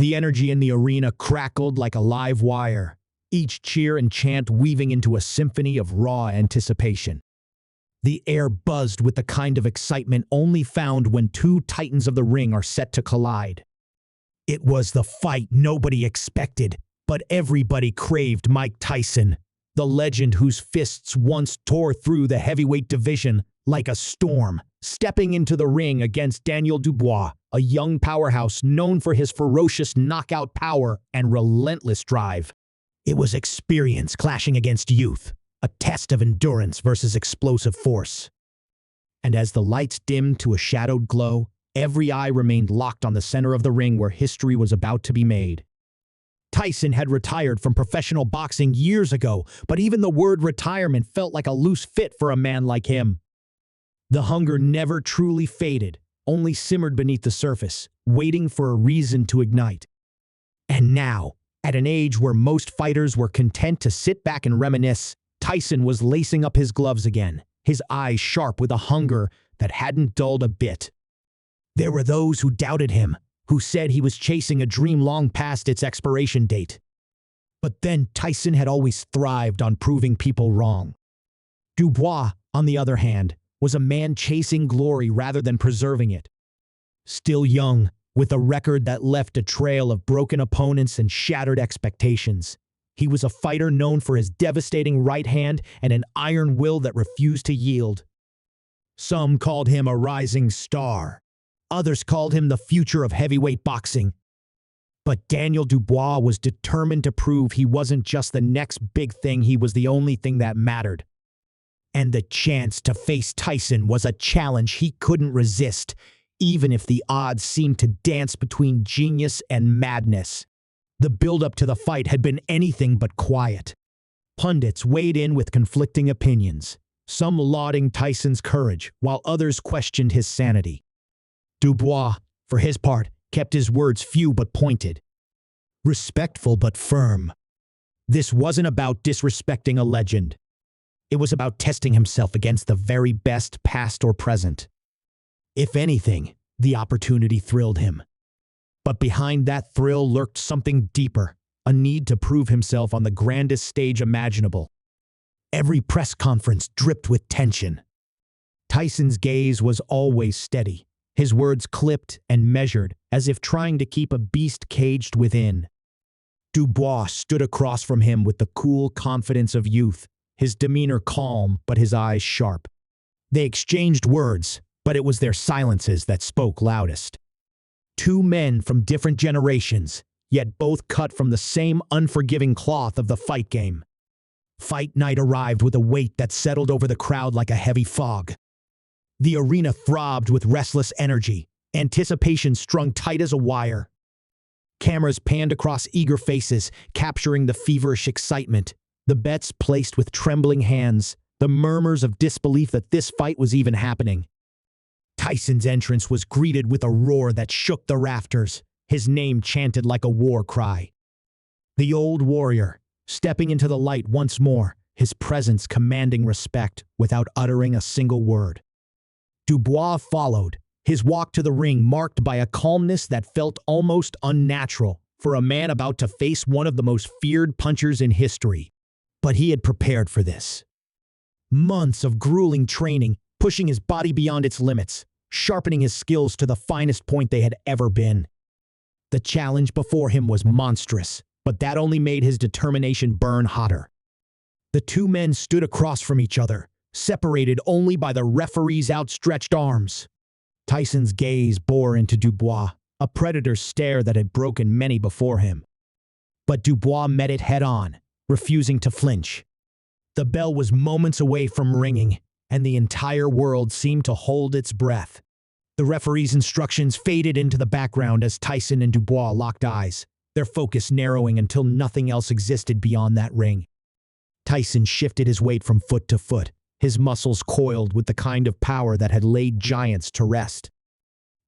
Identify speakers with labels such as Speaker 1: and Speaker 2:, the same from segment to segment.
Speaker 1: The energy in the arena crackled like a live wire, each cheer and chant weaving into a symphony of raw anticipation. The air buzzed with the kind of excitement only found when two titans of the ring are set to collide. It was the fight nobody expected, but everybody craved. Mike Tyson, the legend whose fists once tore through the heavyweight division like a storm, stepping into the ring against Daniel Dubois, a young powerhouse known for his ferocious knockout power and relentless drive. It was experience clashing against youth, a test of endurance versus explosive force. And as the lights dimmed to a shadowed glow, every eye remained locked on the center of the ring where history was about to be made. Tyson had retired from professional boxing years ago, but even the word retirement felt like a loose fit for a man like him. The hunger never truly faded, only simmered beneath the surface, waiting for a reason to ignite. And now, at an age where most fighters were content to sit back and reminisce, Tyson was lacing up his gloves again, his eyes sharp with a hunger that hadn't dulled a bit. There were those who doubted him, who said he was chasing a dream long past its expiration date. But then Tyson had always thrived on proving people wrong. Dubois, on the other hand, was a man chasing glory rather than preserving it. Still young, with a record that left a trail of broken opponents and shattered expectations, he was a fighter known for his devastating right hand and an iron will that refused to yield. Some called him a rising star. Others called him the future of heavyweight boxing. But Daniel Dubois was determined to prove he wasn't just the next big thing, he was the only thing that mattered. And the chance to face Tyson was a challenge he couldn't resist, even if the odds seemed to dance between genius and madness. The build-up to the fight had been anything but quiet. Pundits weighed in with conflicting opinions, some lauding Tyson's courage, while others questioned his sanity. Dubois, for his part, kept his words few but pointed, respectful but firm. This wasn't about disrespecting a legend. It was about testing himself against the very best, past or present. If anything, the opportunity thrilled him. But behind that thrill lurked something deeper, a need to prove himself on the grandest stage imaginable. Every press conference dripped with tension. Tyson's gaze was always steady, his words clipped and measured, as if trying to keep a beast caged within. Dubois stood across from him with the cool confidence of youth, his demeanor calm but his eyes sharp. They exchanged words, but it was their silences that spoke loudest. Two men from different generations, yet both cut from the same unforgiving cloth of the fight game. Fight night arrived with a weight that settled over the crowd like a heavy fog. The arena throbbed with restless energy, anticipation strung tight as a wire. Cameras panned across eager faces, capturing the feverish excitement, the bets placed with trembling hands, the murmurs of disbelief that this fight was even happening. Tyson's entrance was greeted with a roar that shook the rafters, his name chanted like a war cry. The old warrior, stepping into the light once more, his presence commanding respect without uttering a single word. Dubois followed, his walk to the ring marked by a calmness that felt almost unnatural for a man about to face one of the most feared punchers in history. But he had prepared for this. Months of grueling training, pushing his body beyond its limits, sharpening his skills to the finest point they had ever been. The challenge before him was monstrous, but that only made his determination burn hotter. The two men stood across from each other, separated only by the referee's outstretched arms. Tyson's gaze bore into Dubois, a predator's stare that had broken many before him. But Dubois met it head-on, refusing to flinch. The bell was moments away from ringing, and the entire world seemed to hold its breath. The referee's instructions faded into the background as Tyson and Dubois locked eyes, their focus narrowing until nothing else existed beyond that ring. Tyson shifted his weight from foot to foot, his muscles coiled with the kind of power that had laid giants to rest.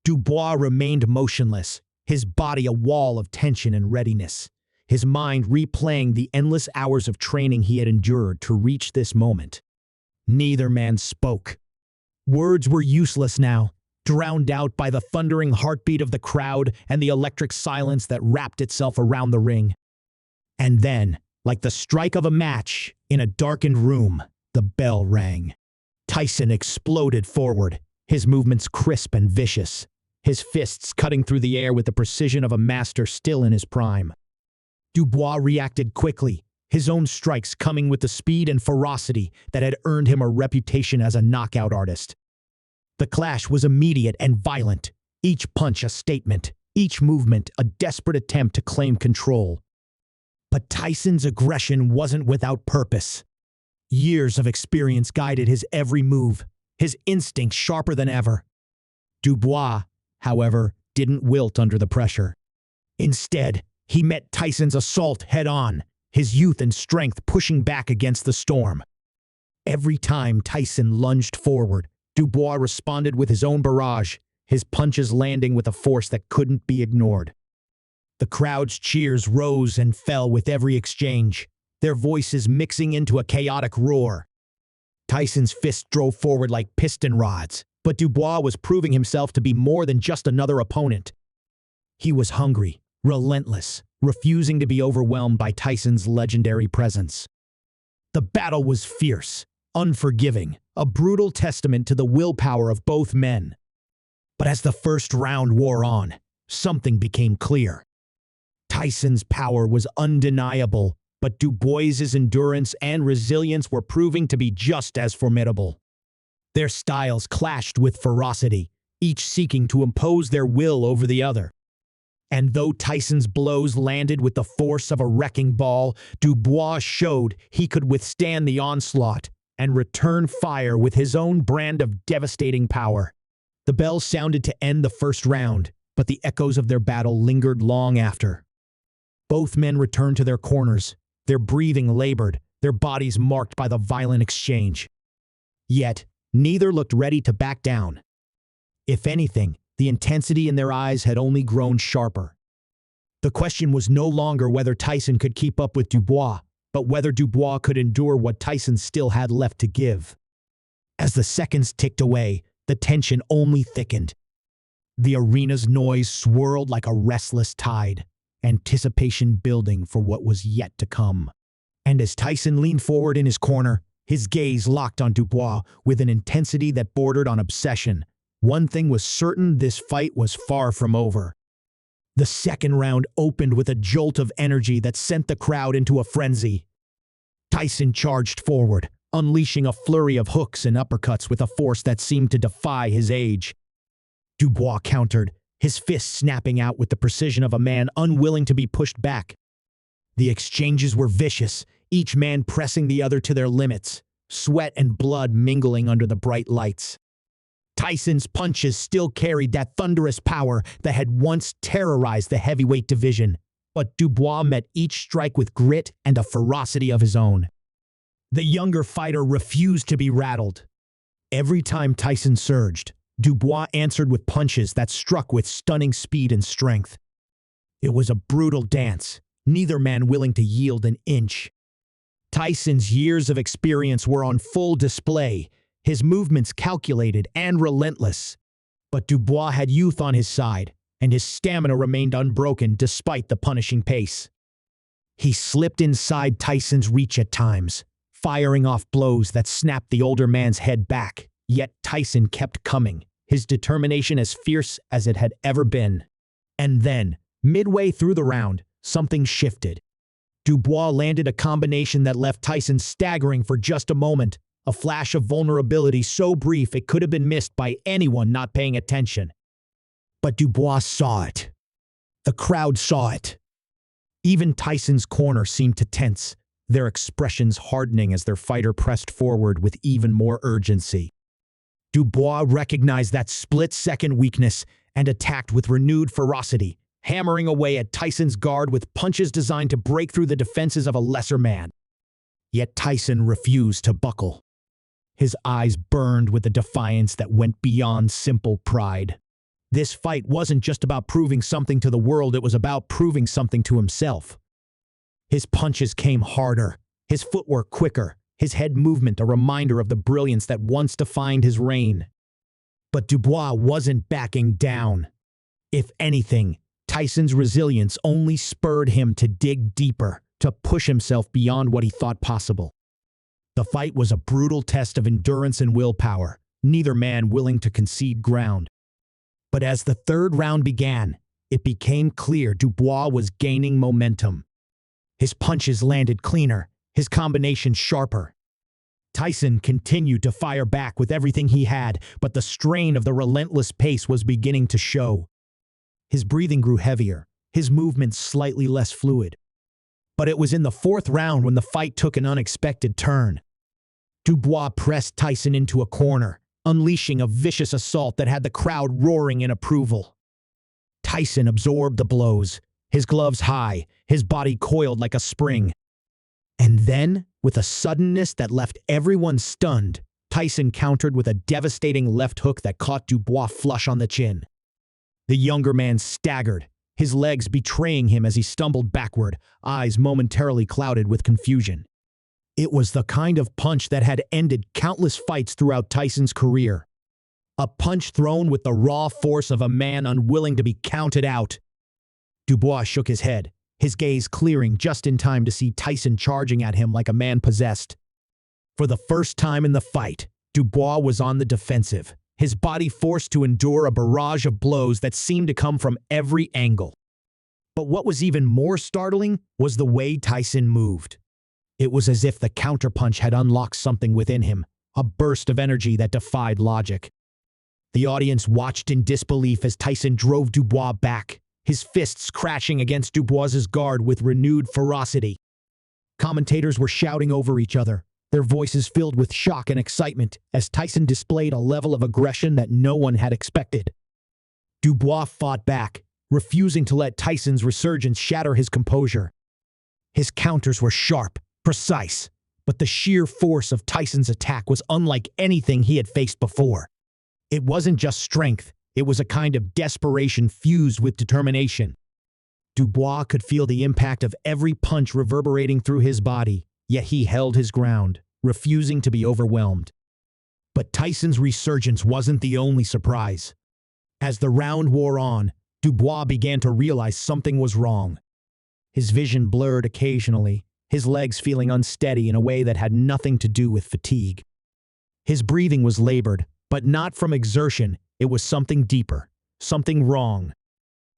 Speaker 1: Dubois remained motionless, his body a wall of tension and readiness, his mind replaying the endless hours of training he had endured to reach this moment. Neither man spoke. Words were useless now. drowned out by the thundering heartbeat of the crowd and the electric silence that wrapped itself around the ring. And then, like the strike of a match in a darkened room, the bell rang. Tyson exploded forward, his movements crisp and vicious, his fists cutting through the air with the precision of a master still in his prime. Dubois reacted quickly, his own strikes coming with the speed and ferocity that had earned him a reputation as a knockout artist. The clash was immediate and violent, each punch a statement, each movement a desperate attempt to claim control. But Tyson's aggression wasn't without purpose. Years of experience guided his every move, his instincts sharper than ever. Dubois, however, didn't wilt under the pressure. Instead, he met Tyson's assault head-on, his youth and strength pushing back against the storm. Every time Tyson lunged forward, Dubois responded with his own barrage, his punches landing with a force that couldn't be ignored. The crowd's cheers rose and fell with every exchange, their voices mixing into a chaotic roar. Tyson's fists drove forward like piston rods, but Dubois was proving himself to be more than just another opponent. He was hungry, relentless, refusing to be overwhelmed by Tyson's legendary presence. The battle was fierce, unforgiving, a brutal testament to the willpower of both men. But as the first round wore on, something became clear. Tyson's power was undeniable, but Dubois's endurance and resilience were proving to be just as formidable. Their styles clashed with ferocity, each seeking to impose their will over the other. And though Tyson's blows landed with the force of a wrecking ball, Dubois showed he could withstand the onslaught and return fire with his own brand of devastating power. The bell sounded to end the first round, but the echoes of their battle lingered long after. Both men returned to their corners, their breathing labored, their bodies marked by the violent exchange. Yet, neither looked ready to back down. If anything, the intensity in their eyes had only grown sharper. The question was no longer whether Tyson could keep up with Dubois, but whether Dubois could endure what Tyson still had left to give. As the seconds ticked away, the tension only thickened. The arena's noise swirled like a restless tide, anticipation building for what was yet to come. And as Tyson leaned forward in his corner, his gaze locked on Dubois with an intensity that bordered on obsession. One thing was certain: this fight was far from over. The second round opened with a jolt of energy that sent the crowd into a frenzy. Tyson charged forward, unleashing a flurry of hooks and uppercuts with a force that seemed to defy his age. Dubois countered, his fists snapping out with the precision of a man unwilling to be pushed back. The exchanges were vicious, each man pressing the other to their limits, sweat and blood mingling under the bright lights. Tyson's punches still carried that thunderous power that had once terrorized the heavyweight division, but Dubois met each strike with grit and a ferocity of his own. The younger fighter refused to be rattled. Every time Tyson surged, Dubois answered with punches that struck with stunning speed and strength. It was a brutal dance, neither man willing to yield an inch. Tyson's years of experience were on full display, his movements calculated and relentless. But Dubois had youth on his side, and his stamina remained unbroken despite the punishing pace. He slipped inside Tyson's reach at times, firing off blows that snapped the older man's head back, yet Tyson kept coming, his determination as fierce as it had ever been. And then, midway through the round, something shifted. Dubois landed a combination that left Tyson staggering for just a moment, a flash of vulnerability so brief it could have been missed by anyone not paying attention. But Dubois saw it. The crowd saw it. Even Tyson's corner seemed to tense, their expressions hardening as their fighter pressed forward with even more urgency. Dubois recognized that split-second weakness and attacked with renewed ferocity, hammering away at Tyson's guard with punches designed to break through the defenses of a lesser man. Yet Tyson refused to buckle. His eyes burned with a defiance that went beyond simple pride. This fight wasn't just about proving something to the world, it was about proving something to himself. His punches came harder, his footwork quicker, his head movement a reminder of the brilliance that once defined his reign. But Dubois wasn't backing down. If anything, Tyson's resilience only spurred him to dig deeper, to push himself beyond what he thought possible. The fight was a brutal test of endurance and willpower, neither man willing to concede ground. But as the third round began, it became clear Dubois was gaining momentum. His punches landed cleaner, his combinations sharper. Tyson continued to fire back with everything he had, but the strain of the relentless pace was beginning to show. His breathing grew heavier, his movements slightly less fluid. But it was in the fourth round when the fight took an unexpected turn. Dubois pressed Tyson into a corner, unleashing a vicious assault that had the crowd roaring in approval. Tyson absorbed the blows, his gloves high, his body coiled like a spring. And then, with a suddenness that left everyone stunned, Tyson countered with a devastating left hook that caught Dubois flush on the chin. The younger man staggered, his legs betraying him as he stumbled backward, eyes momentarily clouded with confusion. It was the kind of punch that had ended countless fights throughout Tyson's career. A punch thrown with the raw force of a man unwilling to be counted out. Dubois shook his head, his gaze clearing just in time to see Tyson charging at him like a man possessed. For the first time in the fight, Dubois was on the defensive, his body forced to endure a barrage of blows that seemed to come from every angle. But what was even more startling was the way Tyson moved. It was as if the counterpunch had unlocked something within him, a burst of energy that defied logic. The audience watched in disbelief as Tyson drove Dubois back, his fists crashing against Dubois's guard with renewed ferocity. Commentators were shouting over each other, their voices filled with shock and excitement as Tyson displayed a level of aggression that no one had expected. Dubois fought back, refusing to let Tyson's resurgence shatter his composure. His counters were sharp, precise, but the sheer force of Tyson's attack was unlike anything he had faced before. It wasn't just strength, it was a kind of desperation fused with determination. Dubois could feel the impact of every punch reverberating through his body, yet he held his ground, refusing to be overwhelmed. But Tyson's resurgence wasn't the only surprise. As the round wore on, Dubois began to realize something was wrong. His vision blurred occasionally, his legs feeling unsteady in a way that had nothing to do with fatigue. His breathing was labored, but not from exertion, it was something deeper, something wrong.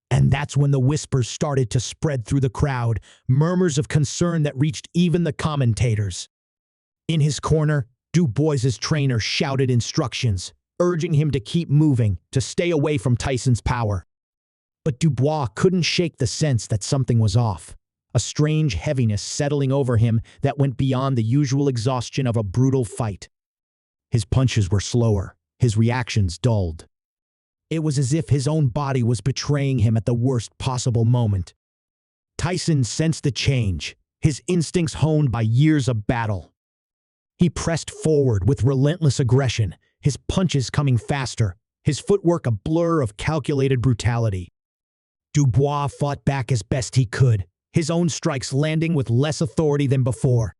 Speaker 1: And that's when the whispers started to spread through the crowd, murmurs of concern that reached even the commentators. In his corner, Dubois's trainer shouted instructions, urging him to keep moving, to stay away from Tyson's power. But Dubois couldn't shake the sense that something was off, a strange heaviness settling over him that went beyond the usual exhaustion of a brutal fight. His punches were slower, his reactions dulled. It was as if his own body was betraying him at the worst possible moment. Tyson sensed the change, his instincts honed by years of battle. He pressed forward with relentless aggression, his punches coming faster, his footwork a blur of calculated brutality. Dubois fought back as best he could, his own strikes landing with less authority than before.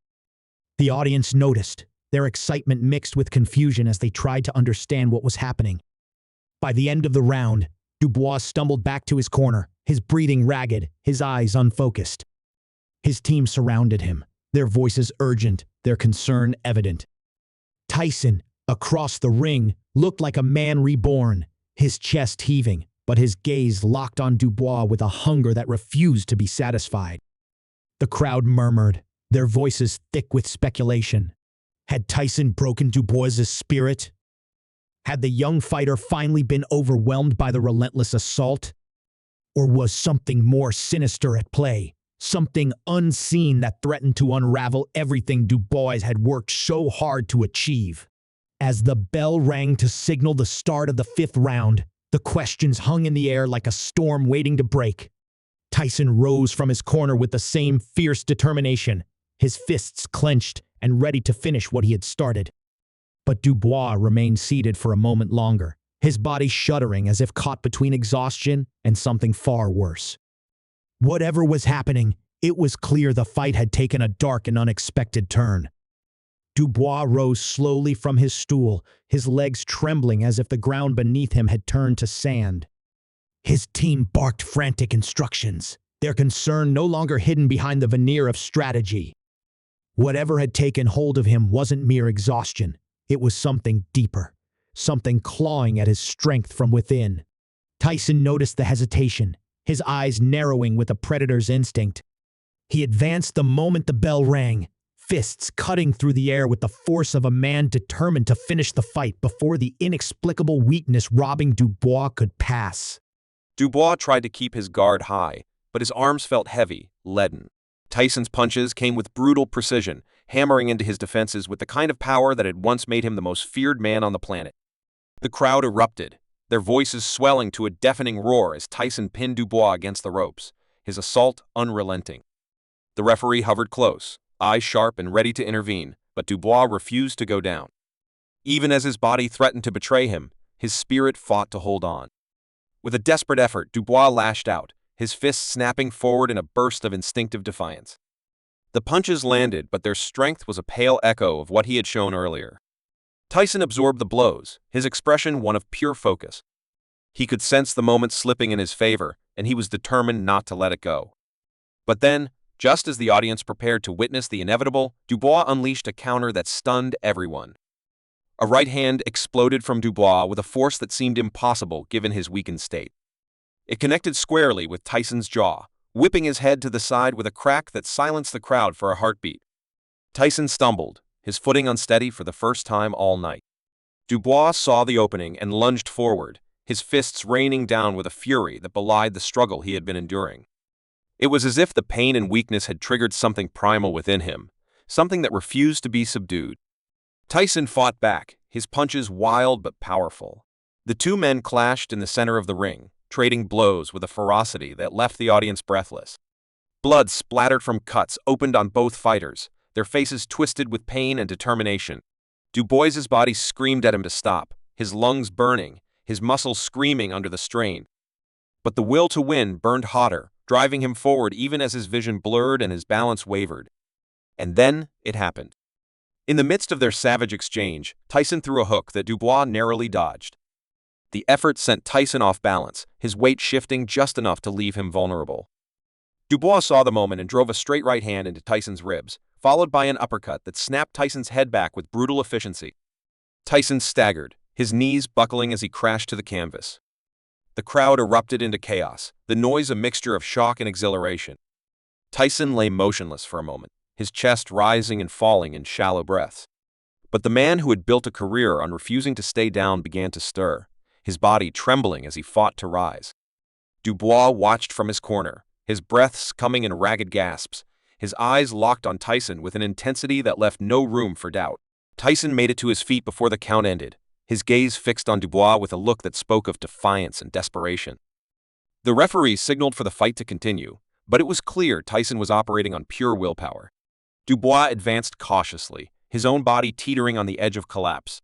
Speaker 1: The audience noticed, their excitement mixed with confusion as they tried to understand what was happening. By the end of the round, Dubois stumbled back to his corner, his breathing ragged, his eyes unfocused. His team surrounded him, their voices urgent, their concern evident. Tyson, across the ring, looked like a man reborn, his chest heaving, but his gaze locked on Dubois with a hunger that refused to be satisfied. The crowd murmured, their voices thick with speculation. Had Tyson broken Dubois's spirit? Had the young fighter finally been overwhelmed by the relentless assault? Or was something more sinister at play, something unseen that threatened to unravel everything Dubois had worked so hard to achieve? As the bell rang to signal the start of the fifth round, the questions hung in the air like a storm waiting to break. Tyson rose from his corner with the same fierce determination, his fists clenched and ready to finish what he had started. But Dubois remained seated for a moment longer, his body shuddering as if caught between exhaustion and something far worse. Whatever was happening, it was clear the fight had taken a dark and unexpected turn. Dubois rose slowly from his stool, his legs trembling as if the ground beneath him had turned to sand. His team barked frantic instructions, their concern no longer hidden behind the veneer of strategy. Whatever had taken hold of him wasn't mere exhaustion. It was something deeper, something clawing at his strength from within. Tyson noticed the hesitation, his eyes narrowing with a predator's instinct. He advanced the moment the bell rang, fists cutting through the air with the force of a man determined to finish the fight before the inexplicable weakness robbing Dubois could pass.
Speaker 2: Dubois tried to keep his guard high, but his arms felt heavy, leaden. Tyson's punches came with brutal precision, hammering into his defenses with the kind of power that had once made him the most feared man on the planet. The crowd erupted, their voices swelling to a deafening roar as Tyson pinned Dubois against the ropes, his assault unrelenting. The referee hovered close, eyes sharp and ready to intervene, but Dubois refused to go down. Even as his body threatened to betray him, his spirit fought to hold on. With a desperate effort, Dubois lashed out, his fists snapping forward in a burst of instinctive defiance. The punches landed, but their strength was a pale echo of what he had shown earlier. Tyson absorbed the blows, his expression one of pure focus. He could sense the moment slipping in his favor, and he was determined not to let it go. But then, just as the audience prepared to witness the inevitable, Dubois unleashed a counter that stunned everyone. A right hand exploded from Dubois with a force that seemed impossible given his weakened state. It connected squarely with Tyson's jaw, whipping his head to the side with a crack that silenced the crowd for a heartbeat. Tyson stumbled, his footing unsteady for the first time all night. Dubois saw the opening and lunged forward, his fists raining down with a fury that belied the struggle he had been enduring. It was as if the pain and weakness had triggered something primal within him, something that refused to be subdued. Tyson fought back, his punches wild but powerful. The two men clashed in the center of the ring, trading blows with a ferocity that left the audience breathless. Blood splattered from cuts opened on both fighters, their faces twisted with pain and determination. Dubois's body screamed at him to stop, his lungs burning, his muscles screaming under the strain. But the will to win burned hotter, driving him forward even as his vision blurred and his balance wavered. And then it happened. In the midst of their savage exchange, Tyson threw a hook that Dubois narrowly dodged. The effort sent Tyson off balance, his weight shifting just enough to leave him vulnerable. Dubois saw the moment and drove a straight right hand into Tyson's ribs, followed by an uppercut that snapped Tyson's head back with brutal efficiency. Tyson staggered, his knees buckling as he crashed to the canvas. The crowd erupted into chaos, the noise a mixture of shock and exhilaration. Tyson lay motionless for a moment, his chest rising and falling in shallow breaths. But the man who had built a career on refusing to stay down began to stir, his body trembling as he fought to rise. Dubois watched from his corner, his breaths coming in ragged gasps, his eyes locked on Tyson with an intensity that left no room for doubt. Tyson made it to his feet before the count ended, his gaze fixed on Dubois with a look that spoke of defiance and desperation. The referee signaled for the fight to continue, but it was clear Tyson was operating on pure willpower. Dubois advanced cautiously, his own body teetering on the edge of collapse.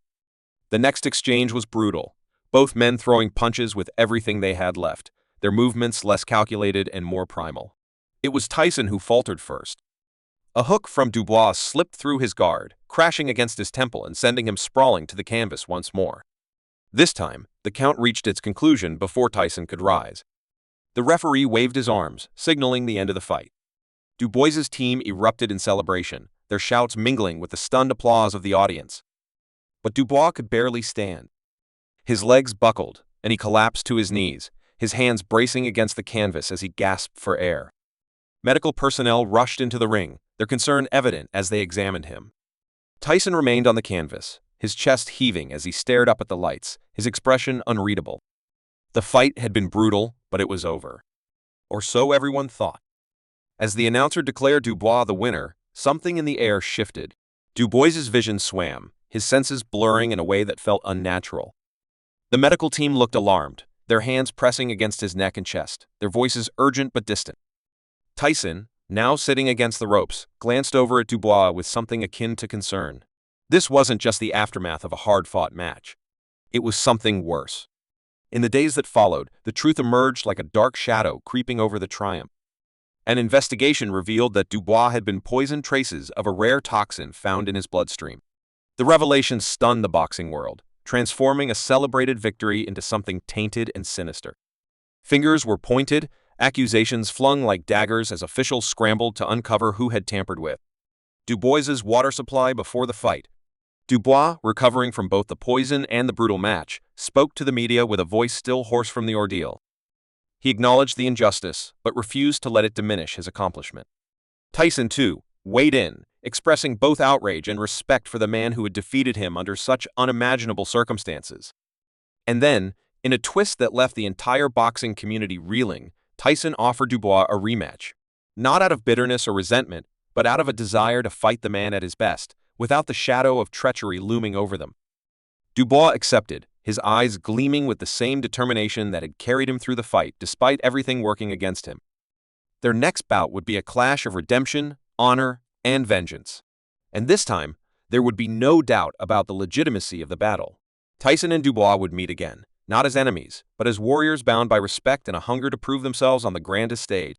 Speaker 2: The next exchange was brutal, both men throwing punches with everything they had left, their movements less calculated and more primal. It was Tyson who faltered first. A hook from Dubois slipped through his guard, crashing against his temple and sending him sprawling to the canvas once more. This time, the count reached its conclusion before Tyson could rise. The referee waved his arms, signaling the end of the fight. Dubois's team erupted in celebration, their shouts mingling with the stunned applause of the audience. But Dubois could barely stand. His legs buckled, and he collapsed to his knees, his hands bracing against the canvas as he gasped for air. Medical personnel rushed into the ring, their concern evident as they examined him. Tyson remained on the canvas, his chest heaving as he stared up at the lights, his expression unreadable. The fight had been brutal, but it was over. Or so everyone thought. As the announcer declared Dubois the winner, something in the air shifted. Dubois's vision swam, his senses blurring in a way that felt unnatural. The medical team looked alarmed, their hands pressing against his neck and chest, their voices urgent but distant. Tyson, now sitting against the ropes, glanced over at Dubois with something akin to concern. This wasn't just the aftermath of a hard-fought match. It was something worse. In the days that followed, the truth emerged like a dark shadow creeping over the triumph. An investigation revealed that Dubois had been poisoned traces of a rare toxin found in his bloodstream. The revelation stunned the boxing world, transforming a celebrated victory into something tainted and sinister. Fingers were pointed, accusations flung like daggers as officials scrambled to uncover who had tampered with Dubois's water supply before the fight. Dubois, recovering from both the poison and the brutal match, spoke to the media with a voice still hoarse from the ordeal. He acknowledged the injustice, but refused to let it diminish his accomplishment. Tyson, too, weighed in, expressing both outrage and respect for the man who had defeated him under such unimaginable circumstances. And then, in a twist that left the entire boxing community reeling, Tyson offered Dubois a rematch. Not out of bitterness or resentment, but out of a desire to fight the man at his best, without the shadow of treachery looming over them. Dubois accepted, his eyes gleaming with the same determination that had carried him through the fight despite everything working against him. Their next bout would be a clash of redemption, honor, and vengeance. And this time, there would be no doubt about the legitimacy of the battle. Tyson and Dubois would meet again, not as enemies, but as warriors bound by respect and a hunger to prove themselves on the grandest stage.